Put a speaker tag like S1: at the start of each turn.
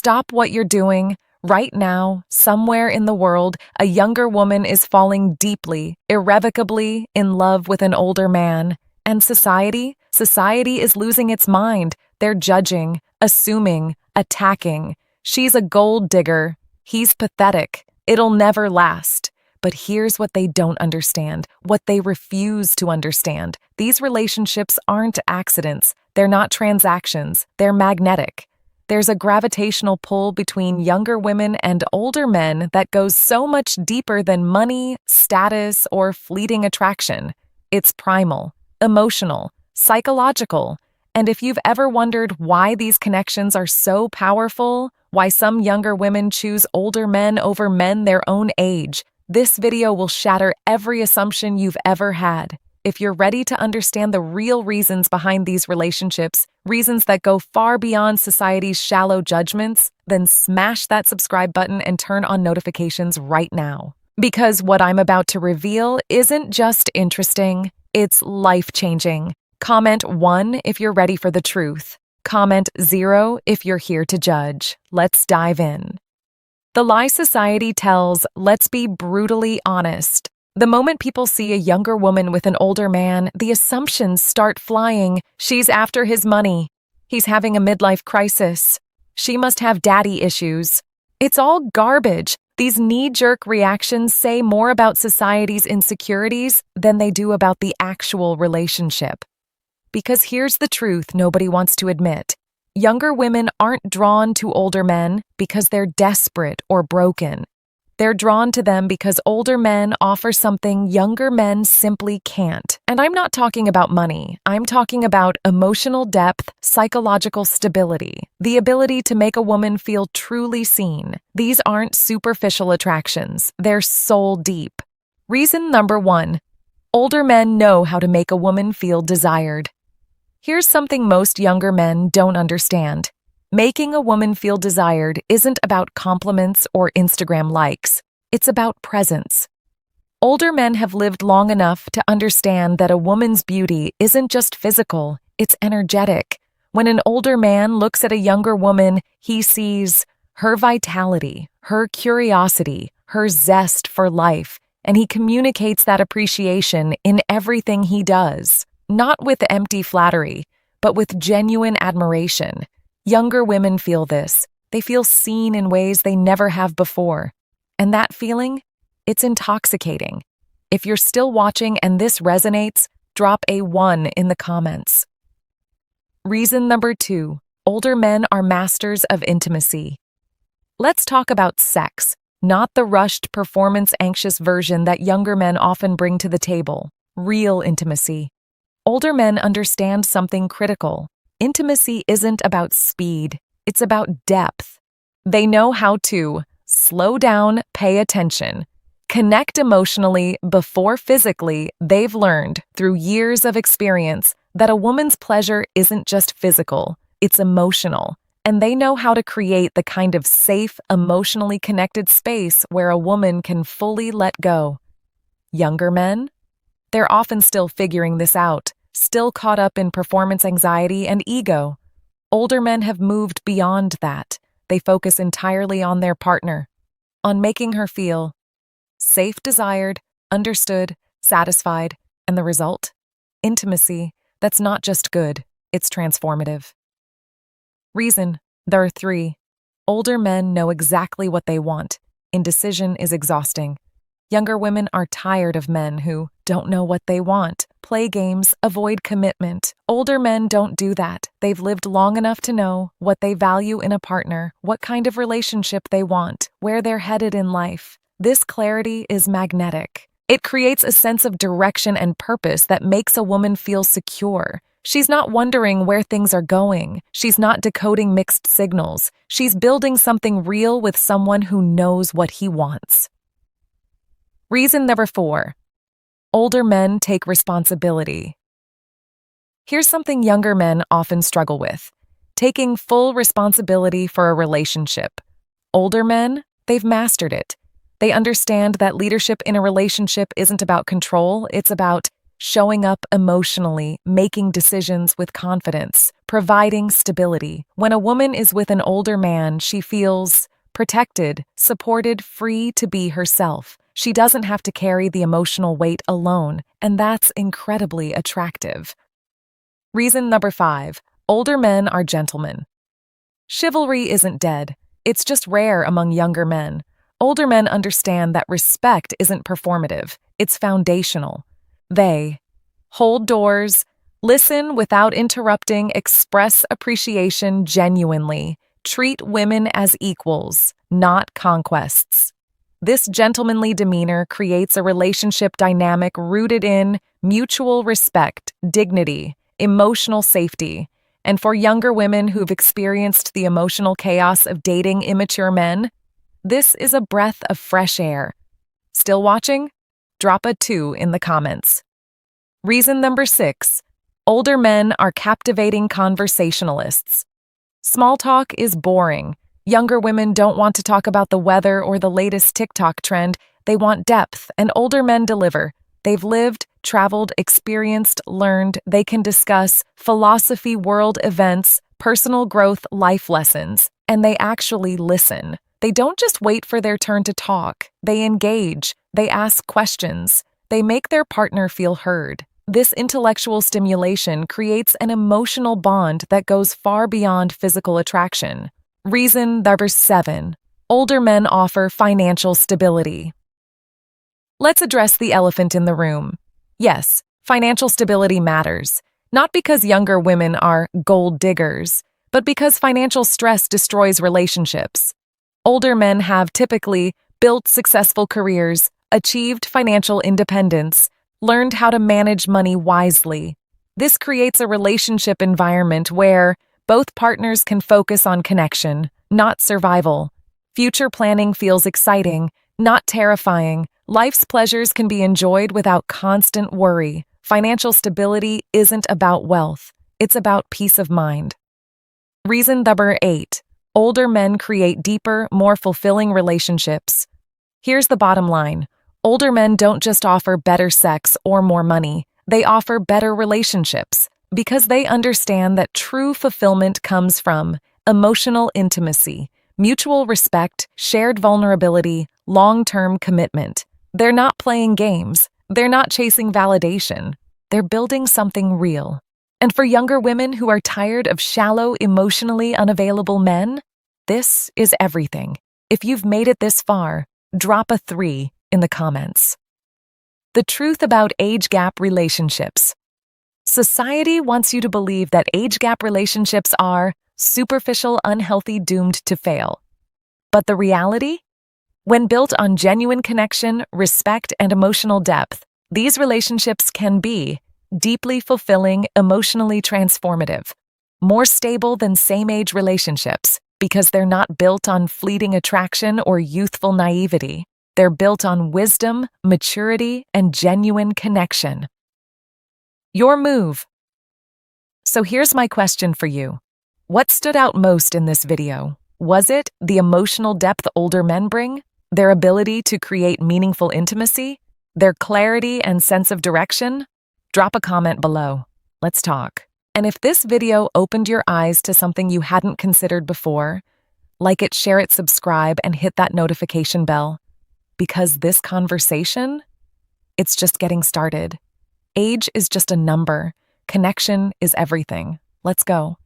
S1: Stop what you're doing. Right now, somewhere in the world, a younger woman is falling deeply, irrevocably in love with an older man. And society is losing its mind. They're judging, assuming, attacking. She's a gold digger. He's pathetic. It'll never last. But here's what they don't understand, what they refuse to understand. These relationships aren't accidents. They're not transactions. They're magnetic. There's a gravitational pull between younger women and older men that goes so much deeper than money, status, or fleeting attraction. It's primal, emotional, psychological. And if you've ever wondered why these connections are so powerful, why some younger women choose older men over men their own age, this video will shatter every assumption you've ever had. If you're ready to understand the real reasons behind these relationships, reasons that go far beyond society's shallow judgments, then smash that subscribe button and turn on notifications right now. Because what I'm about to reveal isn't just interesting, it's life-changing. Comment 1 if you're ready for the truth. Comment 0 if you're here to judge. Let's dive in. The lie society tells, let's be brutally honest. The moment people see a younger woman with an older man, the assumptions start flying. She's after his money. He's having a midlife crisis. She must have daddy issues. It's all garbage. These knee-jerk reactions say more about society's insecurities than they do about the actual relationship. Because here's the truth nobody wants to admit. Younger women aren't drawn to older men because they're desperate or broken. They're drawn to them because older men offer something younger men simply can't. And I'm not talking about money. I'm talking about emotional depth, psychological stability, the ability to make a woman feel truly seen. These aren't superficial attractions. They're soul deep. Reason number 1. Older men know how to make a woman feel desired. Here's something most younger men don't understand. Making a woman feel desired isn't about compliments or Instagram likes. It's about presence. Older men have lived long enough to understand that a woman's beauty isn't just physical, it's energetic. When an older man looks at a younger woman, he sees her vitality, her curiosity, her zest for life, and he communicates that appreciation in everything he does. Not with empty flattery, but with genuine admiration. Younger women feel this. They feel seen in ways they never have before. And that feeling? It's intoxicating. If you're still watching and this resonates, drop a 1 in the comments. Reason number 2. Older men are masters of intimacy. Let's talk about sex, not the rushed, performance-anxious version that younger men often bring to the table. Real intimacy. Older men understand something critical. Intimacy isn't about speed, it's about depth. They know how to slow down, pay attention, connect emotionally before physically. They've learned through years of experience that a woman's pleasure isn't just physical, it's emotional. And they know how to create the kind of safe, emotionally connected space where a woman can fully let go. Younger men? They're often still figuring this out, still caught up in performance anxiety and ego. Older men have moved beyond that. They focus entirely on their partner, on making her feel safe, desired, understood, satisfied, and the result? Intimacy that's not just good, it's transformative. Reason, there are 3. Older men know exactly what they want. Indecision is exhausting. Younger women are tired of men who don't know what they want, play games, avoid commitment. Older men don't do that. They've lived long enough to know what they value in a partner, what kind of relationship they want, where they're headed in life. This clarity is magnetic. It creates a sense of direction and purpose that makes a woman feel secure. She's not wondering where things are going. She's not decoding mixed signals. She's building something real with someone who knows what he wants. Reason number 4. Older men take responsibility. Here's something younger men often struggle with: taking full responsibility for a relationship. Older men, they've mastered it. They understand that leadership in a relationship isn't about control, it's about showing up emotionally, making decisions with confidence, providing stability. When a woman is with an older man, she feels protected, supported, free to be herself. She doesn't have to carry the emotional weight alone, and that's incredibly attractive. Reason number 5. Older men are gentlemen. Chivalry isn't dead. It's just rare among younger men. Older men understand that respect isn't performative, it's foundational. They hold doors, listen without interrupting, express appreciation genuinely, treat women as equals, not conquests. This gentlemanly demeanor creates a relationship dynamic rooted in mutual respect, dignity, emotional safety. And for younger women who've experienced the emotional chaos of dating immature men, this is a breath of fresh air. Still watching? Drop a 2 in the comments. Reason number 6. Older men are captivating conversationalists. Small talk is boring. Younger women don't want to talk about the weather or the latest TikTok trend. They want depth, and older men deliver. They've lived, traveled, experienced, learned. They can discuss philosophy, world events, personal growth, life lessons, and they actually listen. They don't just wait for their turn to talk. They engage. They ask questions. They make their partner feel heard. This intellectual stimulation creates an emotional bond that goes far beyond physical attraction. Reason number 7. Older men offer financial stability. Let's address the elephant in the room. Yes, financial stability matters, not because younger women are gold diggers, but because financial stress destroys relationships. Older men have typically built successful careers, achieved financial independence, learned how to manage money wisely. This creates a relationship environment where both partners can focus on connection, not survival. Future planning feels exciting, not terrifying. Life's pleasures can be enjoyed without constant worry. Financial stability isn't about wealth, it's about peace of mind. Reason number 8. Older men create deeper, more fulfilling relationships. Here's the bottom line. Older men don't just offer better sex or more money, they offer better relationships because they understand that true fulfillment comes from emotional intimacy, mutual respect, shared vulnerability, long-term commitment. They're not playing games. They're not chasing validation. They're building something real. And for younger women who are tired of shallow, emotionally unavailable men, this is everything. If you've made it this far, drop a 3 in the comments. The truth about age gap relationships. Society wants you to believe that age gap relationships are superficial, unhealthy, doomed to fail. But the reality? When built on genuine connection, respect, and emotional depth, these relationships can be deeply fulfilling, emotionally transformative, more stable than same-age relationships because they're not built on fleeting attraction or youthful naivety. They're built on wisdom, maturity, and genuine connection. Your move. So here's my question for you. What stood out most in this video? Was it the emotional depth older men bring? Their ability to create meaningful intimacy? Their clarity and sense of direction? Drop a comment below. Let's talk. And if this video opened your eyes to something you hadn't considered before, like it, share it, subscribe, and hit that notification bell. Because this conversation, it's just getting started. Age is just a number. Connection is everything. Let's go.